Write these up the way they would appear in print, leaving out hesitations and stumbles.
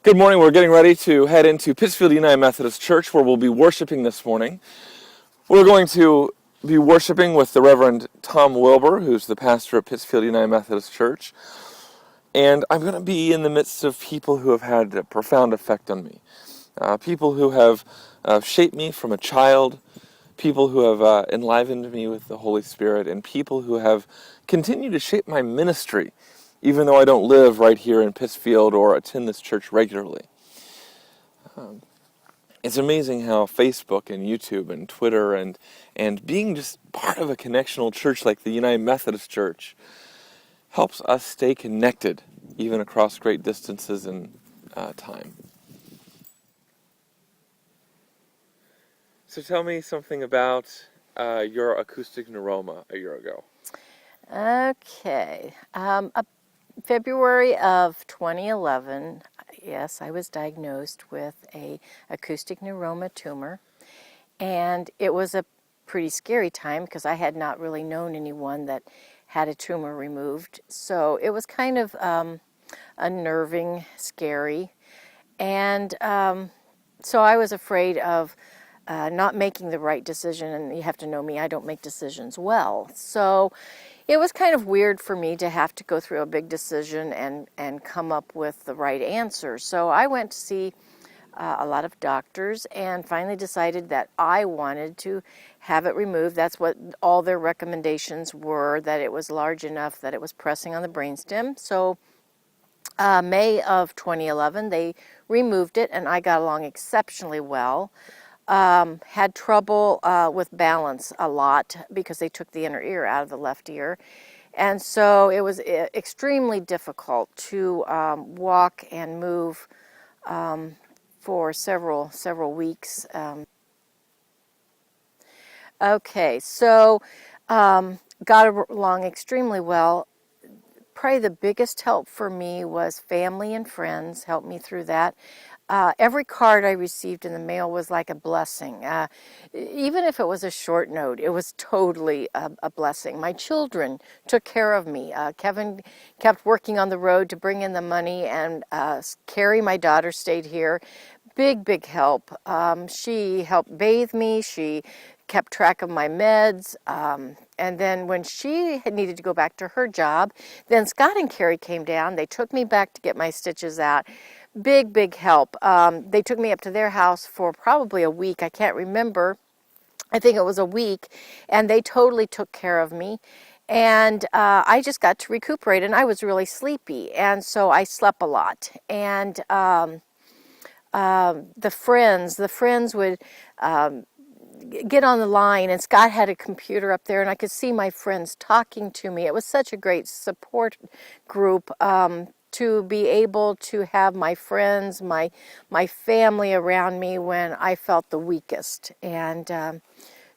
Good morning. We're getting ready to head into Pittsfield United Methodist Church where we'll be worshiping this morning. We're going to be worshiping with the Reverend Tom Wilbur, who's the pastor at Pittsfield United Methodist Church. And I'm going to be in the midst of people who have had a profound effect on me. People who have shaped me from a child, people who have enlivened me with the Holy Spirit, and people who have continued to shape my ministry, even though I don't live right here in Pittsfield or attend this church regularly. It's amazing how Facebook and YouTube and Twitter and being just part of a connectional church like the United Methodist Church helps us stay connected even across great distances and time. So tell me something about your acoustic neuroma a year ago. Okay. February of 2011, yes, I was diagnosed with a acoustic neuroma tumor, and it was a pretty scary time because I had not really known anyone that had a tumor removed. So it was kind of unnerving, scary, and so I was afraid of not making the right decision, and you have to know me, I don't make decisions well. So it was kind of weird for me to have to go through a big decision and come up with the right answer. So I went to see a lot of doctors and finally decided that I wanted to have it removed. That's what all their recommendations were, that it was large enough that it was pressing on the brainstem. So May of 2011, they removed it, and I got along exceptionally well. Had trouble with balance a lot because they took the inner ear out of the left ear. And so it was extremely difficult to walk and move for several weeks. Okay, so got along extremely well. Probably the biggest help for me was family and friends helped me through that. Every card I received in the mail was like a blessing. Even if it was a short note, it was totally a blessing. My children took care of me. Kevin kept working on the road to bring in the money, and Carrie, my daughter, stayed here. Big help. She helped bathe me. She kept track of my meds. And then when she had needed to go back to her job, then Scott and Carrie came down. They took me back to get my stitches out. Big help. They took me up to their house for probably a week. I can't remember. I think it was a week. And they totally took care of me. And I just got to recuperate. And I was really sleepy. And so I slept a lot. And the friends would get on the line, and Scott had a computer up there, and I could see my friends talking to me. It was such a great support group to be able to have my friends, my family around me when I felt the weakest. And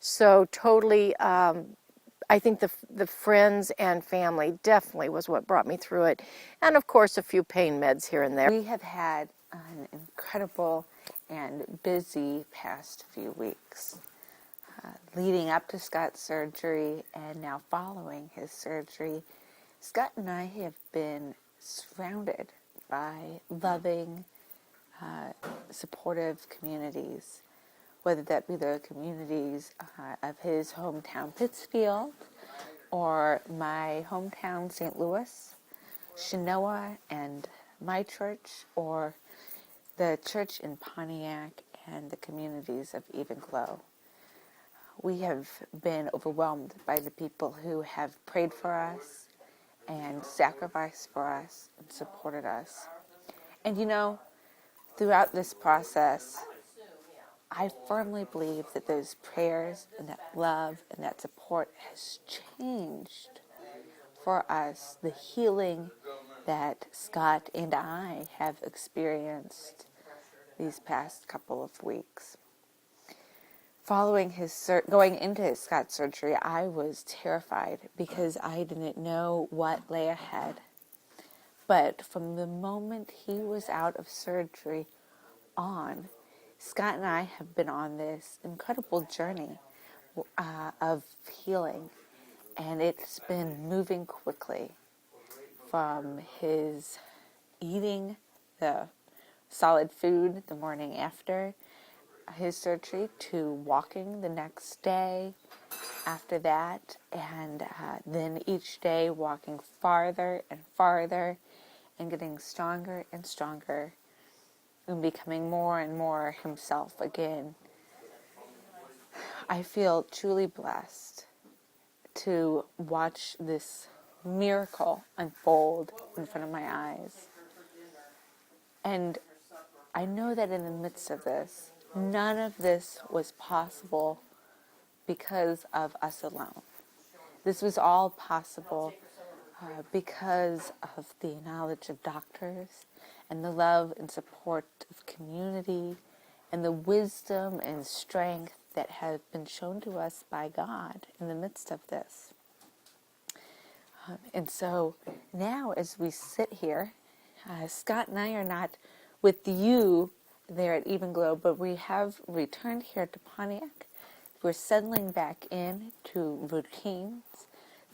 so totally, I think the friends and family definitely was what brought me through it. And of course, a few pain meds here and there. We have had an incredible and busy past few weeks. Leading up to Scott's surgery and now following his surgery, Scott and I have been surrounded by loving, supportive communities, whether that be the communities of his hometown Pittsfield or my hometown St. Louis, Chenoa and my church, or the church in Pontiac and the communities of Evenglow. We have been overwhelmed by the people who have prayed for us and sacrificed for us and supported us. And you know, throughout this process, I firmly believe that those prayers and that love and that support has changed for us the healing that Scott and I have experienced these past couple of weeks. Following going into his Scott's surgery, I was terrified because I didn't know what lay ahead. But from the moment he was out of surgery on, Scott and I have been on this incredible journey of healing, and it's been moving quickly. From his eating the solid food the morning after his surgery to walking the next day after that, and then each day walking farther and farther and getting stronger and stronger and becoming more and more himself again. I feel truly blessed to watch this miracle unfold in front of my eyes. And I know that in the midst of this, none of this was possible because of us alone. This was all possible because of the knowledge of doctors and the love and support of community and the wisdom and strength that have been shown to us by God in the midst of this. And so now as we sit here, Scott and I are not with you there at Evenglow, but we have returned here to Pontiac. We're settling back in to routines.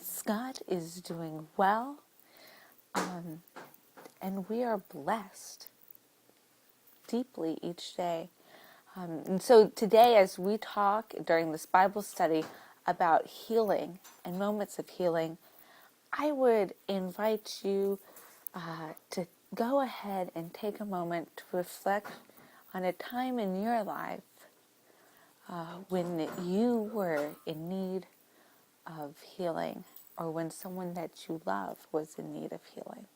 Scott is doing well, and we are blessed deeply each day. And so today, as we talk during this Bible study about healing and moments of healing, I would invite you to go ahead and take a moment to reflect on a time in your life when you were in need of healing, or when someone that you love was in need of healing.